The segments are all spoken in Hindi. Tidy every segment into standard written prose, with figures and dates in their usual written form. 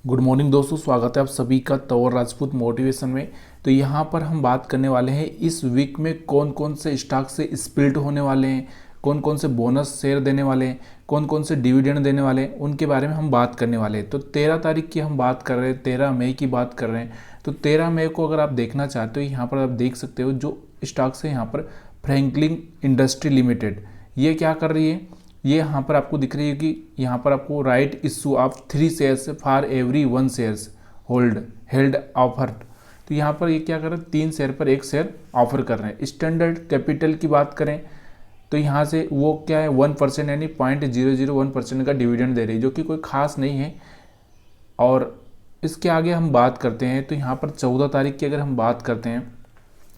गुड मॉर्निंग दोस्तों, स्वागत है आप सभी का तंवर राजपूत मोटिवेशन में। तो यहाँ पर हम बात करने वाले हैं इस वीक में कौन कौन से स्टॉक से स्प्लिट होने वाले हैं, कौन कौन से बोनस शेयर देने वाले हैं, कौन कौन से डिविडेंड देने वाले हैं, उनके बारे में हम बात करने वाले हैं। तो 13 तारीख की हम बात कर रहे हैं, 13 मई की बात कर रहे हैं। तो 13 मई को अगर आप देखना चाहते हो, यहाँ पर आप देख सकते हो जो स्टॉक्स है यहाँ पर फ्रैंकलिन इंडस्ट्री लिमिटेड, ये क्या कर रही है, ये यहाँ पर आपको दिख रही है कि यहाँ पर आपको right issue of 3 shares for every 1 shares held offer. तो यहाँ पर ये क्या कर रहे हैं, 3 शेयर पर 1 शेयर ऑफर कर रहे हैं। स्टैंडर्ड कैपिटल की बात करें तो यहाँ से वो क्या है 1% यानी 0.001% का डिविडेंड दे रही है, जो कि कोई खास नहीं है। और इसके आगे हम बात करते हैं तो यहाँ पर 14 तारीख की अगर हम बात करते हैं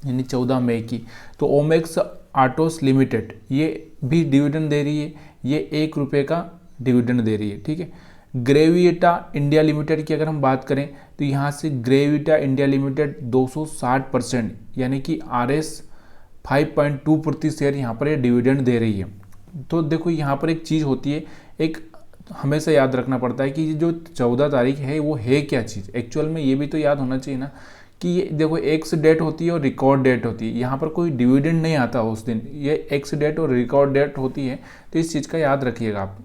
यानी 14 मई की, तो ओमेक्स आटोस लिमिटेड ये भी डिविडेंड दे रही है, ये ₹1 का डिविडेंड दे रही है। ठीक है। ग्रेविटा इंडिया लिमिटेड की अगर हम बात करें तो यहाँ से ग्रेविटा इंडिया लिमिटेड 260% यानी कि RS 5.2 प्रति शेयर यहाँ पर ये डिविडेंड दे रही है। तो देखो यहाँ पर एक चीज़ होती है, एक हमेशा याद रखना पड़ता है कि ये जो 14 तारीख है वो है क्या चीज़ एक्चुअल में, ये भी तो याद होना चाहिए ना कि ये देखो एक्स डेट होती है और रिकॉर्ड डेट होती है। यहाँ पर कोई डिविडेंड नहीं आता उस दिन, ये एक्स डेट और रिकॉर्ड डेट होती है। तो इस चीज़ का याद रखिएगा आप।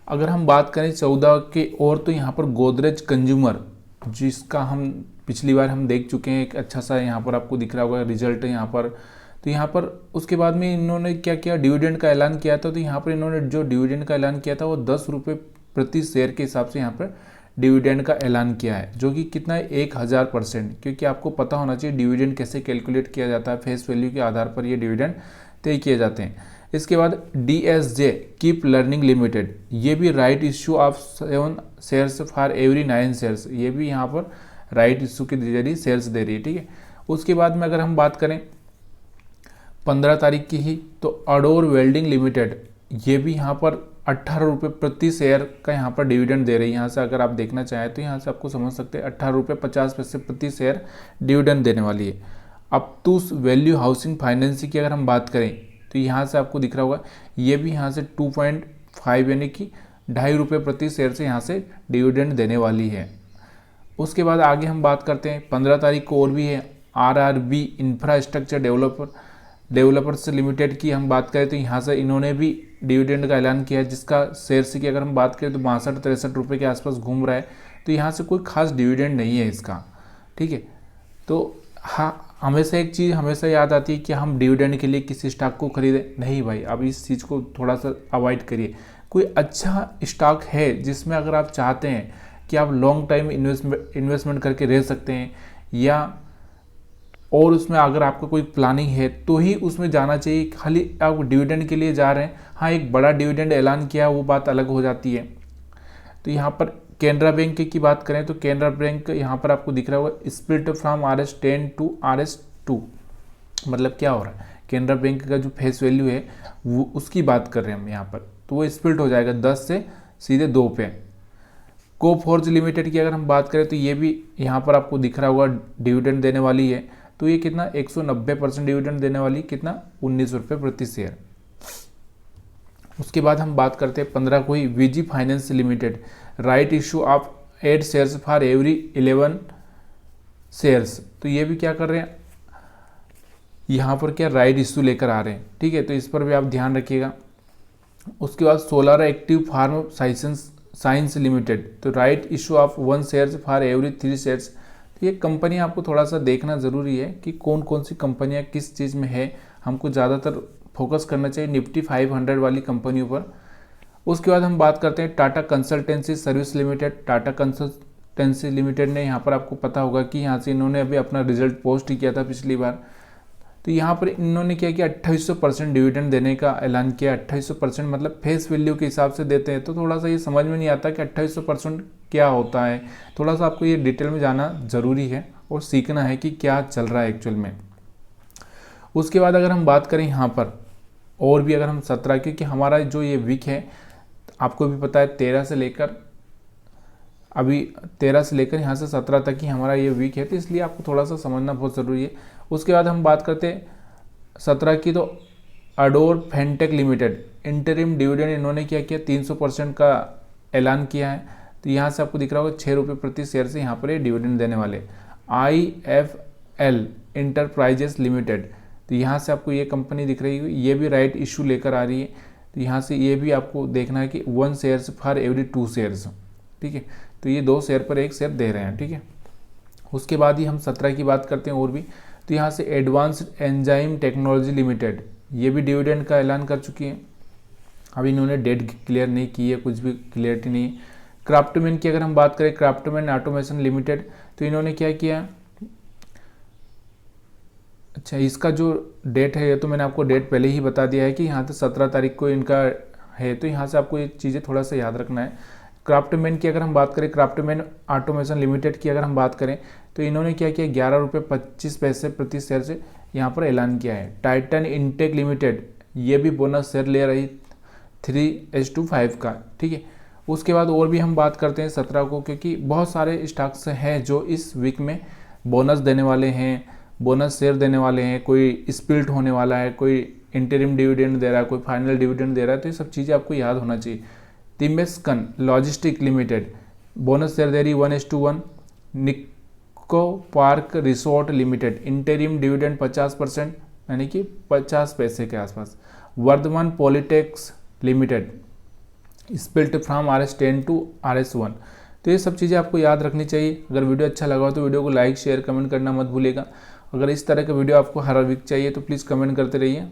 अगर हम बात करें 14 के और, तो यहाँ पर गोदरेज कंज्यूमर, जिसका हम पिछली बार हम देख चुके हैं, एक अच्छा सा यहाँ पर आपको दिख रहा होगा रिजल्ट है यहाँ पर। तो यहाँ पर उसके बाद में इन्होंने क्या किया, डिविडेंड का ऐलान किया था। तो यहाँ पर इन्होंने जो डिविडेंड का ऐलान किया था वो ₹10 प्रति शेयर के हिसाब से यहाँ पर डिविडेंड का ऐलान किया है, जो कि कितना है 1000%। क्योंकि आपको पता होना चाहिए डिविडेंड कैसे कैलकुलेट किया जाता है, फेस वैल्यू के आधार पर ये डिविडेंड तय किए जाते हैं। इसके बाद DSJ कीप लर्निंग लिमिटेड, ये भी right issue of 7 shares for every 9 shares, ये भी यहाँ पर राइट इश्यू के जरिए शेयर्स दे रही है। ठीक है। उसके बाद में अगर हम बात करें 15 तारीख की ही, तो अडोर वेल्डिंग लिमिटेड, ये भी यहाँ पर ₹18 प्रति शेयर का यहाँ पर डिविडेंड दे रही है। यहाँ से अगर आप देखना चाहें तो यहाँ से आपको समझ सकते हैं ₹18.50 प्रति शेयर डिविडेंड देने वाली है। अब तो वैल्यू हाउसिंग फाइनेंस की अगर हम बात करें तो यहाँ से आपको दिख रहा होगा, ये भी यहाँ से 2.5 यानी कि ₹2.5 प्रति शेयर से यहाँ से डिविडेंड देने वाली है। उसके बाद आगे हम बात करते हैं 15 तारीख को और भी है RRB इंफ्रास्ट्रक्चर डेवलपर्स लिमिटेड की हम बात करें तो यहाँ से इन्होंने भी डिविडेंड का ऐलान किया है, जिसका शेयर्स की अगर हम बात करें तो ₹62-63 के आसपास घूम रहा है। तो यहाँ से कोई खास डिविडेंड नहीं है इसका। ठीक है। तो हाँ, हमेशा एक चीज़ हमेशा याद आती है कि हम डिविडेंड के लिए किसी स्टॉक को खरीदें, नहीं भाई, अब इस चीज़ को थोड़ा सा अवॉइड करिए। कोई अच्छा स्टॉक है जिसमें अगर आप चाहते हैं कि आप लॉन्ग टाइम इन्वेस्टमेंट करके रह सकते हैं, या और उसमें अगर आपका कोई प्लानिंग है तो ही उसमें जाना चाहिए। खाली आप डिविडेंड के लिए जा रहे हैं, हाँ एक बड़ा डिविडेंड ऐलान किया वो बात अलग हो जाती है। तो यहाँ पर कैनरा बैंक की बात करें तो कैनरा बैंक यहाँ पर आपको दिख रहा होगा split from RS10 to RS2, मतलब क्या हो रहा है, कैनरा बैंक का जो फेस वैल्यू है वो उसकी बात कर रहे हैं हम यहाँ पर। तो वो स्प्लिट हो जाएगा 10 से सीधे 2 पे। कोफोर्ज लिमिटेड की अगर हम बात करें तो ये भी यहाँ पर आपको दिख रहा होगा डिविडेंड देने वाली है। तो ये कितना 190% डिविडेंड देने वाली, कितना ₹19 प्रति शेयर। उसके बाद हम बात करते हैं 15 को ही VG finance limited, right issue of 8 shares for every 11 shares. तो ये भी क्या कर रहे हैं, यहाँ पर क्या राइट इशू लेकर आ रहे हैं। ठीक है। तो इस पर भी आप ध्यान रखिएगा। उसके बाद solar active farm science limited, तो right issue of 1 shares for every 3 shares. तो ये कंपनी आपको थोड़ा सा देखना ज़रूरी है कि कौन कौन सी कंपनियां किस चीज़ में है, हमको ज़्यादातर फोकस करना चाहिए निफ्टी 500 वाली कंपनियों पर। उसके बाद हम बात करते हैं Tata consultancy service limited. Tata consultancy limited ने यहाँ पर आपको पता होगा कि यहाँ से इन्होंने अभी अपना रिजल्ट पोस्ट किया था पिछली बार। तो यहाँ पर इन्होंने क्या किया, 2800% डिविडेंड देने का ऐलान किया। 2800% मतलब फेस वैल्यू के हिसाब से देते हैं, तो थोड़ा सा ये समझ में नहीं आता कि 2800% क्या होता है। थोड़ा सा आपको ये डिटेल में जाना ज़रूरी है और सीखना है कि क्या चल रहा है एक्चुअल में। उसके बाद अगर हम बात करें यहाँ पर और भी अगर हम 17, क्योंकि हमारा जो ये वीक है आपको भी पता है 13 से लेकर यहाँ से 17 तक ही हमारा ये वीक है, तो इसलिए आपको थोड़ा सा समझना बहुत ज़रूरी है। उसके बाद हम बात करते हैं 17 की, तो अडोर फेंटेक लिमिटेड इंटरिम डिविडेंड इन्होंने क्या किया 300% का ऐलान किया है। तो यहाँ से आपको दिख रहा होगा 6 रुपये प्रति शेयर से यहाँ पर ये डिविडेंड देने वाले। IFL इंटरप्राइजेस लिमिटेड, तो यहाँ से आपको ये कंपनी दिख रही है, ये भी राइट इशू लेकर आ रही है। तो यहाँ से ये भी आपको देखना है कि 1 शेयर्स फॉर एवरी 2 शेयर्स, ठीक है। तो ये 2 शेयर पर 1 शेयर दे रहे हैं, ठीक है। उसके बाद ही हम 17 की बात करते हैं और भी। तो यहाँ से एडवांस्ड एंजाइम टेक्नोलॉजी लिमिटेड, ये भी डिविडेंड का ऐलान कर चुकी है। अभी इन्होंने डेट क्लियर नहीं की है, कुछ भी क्लियरिटी नहीं है। क्राफ्टमैन की अगर हम बात करें, क्राफ्टमैन ऑटोमेशन लिमिटेड, तो इन्होंने क्या किया, अच्छा इसका जो डेट है ये तो मैंने आपको डेट पहले ही बता दिया है कि यहाँ से 17 तारीख को इनका है। तो यहाँ से आपको ये चीज़ें थोड़ा सा याद रखना है। क्राफ्टमैन की अगर हम बात करें, क्राफ्टमैन ऑटोमेशन लिमिटेड की अगर हम बात करें, तो इन्होंने क्या किया, 11 रुपये 25 पैसे प्रति शेयर से यहाँ पर ऐलान किया है। टाइटन इंटेक लिमिटेड, ये भी बोनस शेयर ले रही 3:5 का, ठीक है। उसके बाद और भी हम बात करते हैं 17 को, क्योंकि बहुत सारे स्टॉक्स हैं जो इस वीक में बोनस देने वाले हैं, बोनस शेयर देने वाले हैं। कोई स्प्लिट होने वाला है, कोई इंटरिम डिविडेंड दे रहा है, कोई फाइनल डिविडेंड दे रहा है। तो ये सब चीज़ें आपको याद होना चाहिए। Timescan logistic limited bonus share दे रही 1:1। Nicco park resort limited interim dividend 50%, यानी कि 50 पैसे के आसपास। Vardhman Polytex limited split from RS10 to RS1। तो ये सब चीज़ें आपको याद रखनी चाहिए। अगर वीडियो अच्छा लगा हो तो वीडियो को लाइक शेयर कमेंट करना मत भूलिएगा। अगर इस तरह का वीडियो आपको हर वीक चाहिए तो प्लीज़ कमेंट करते रहिए।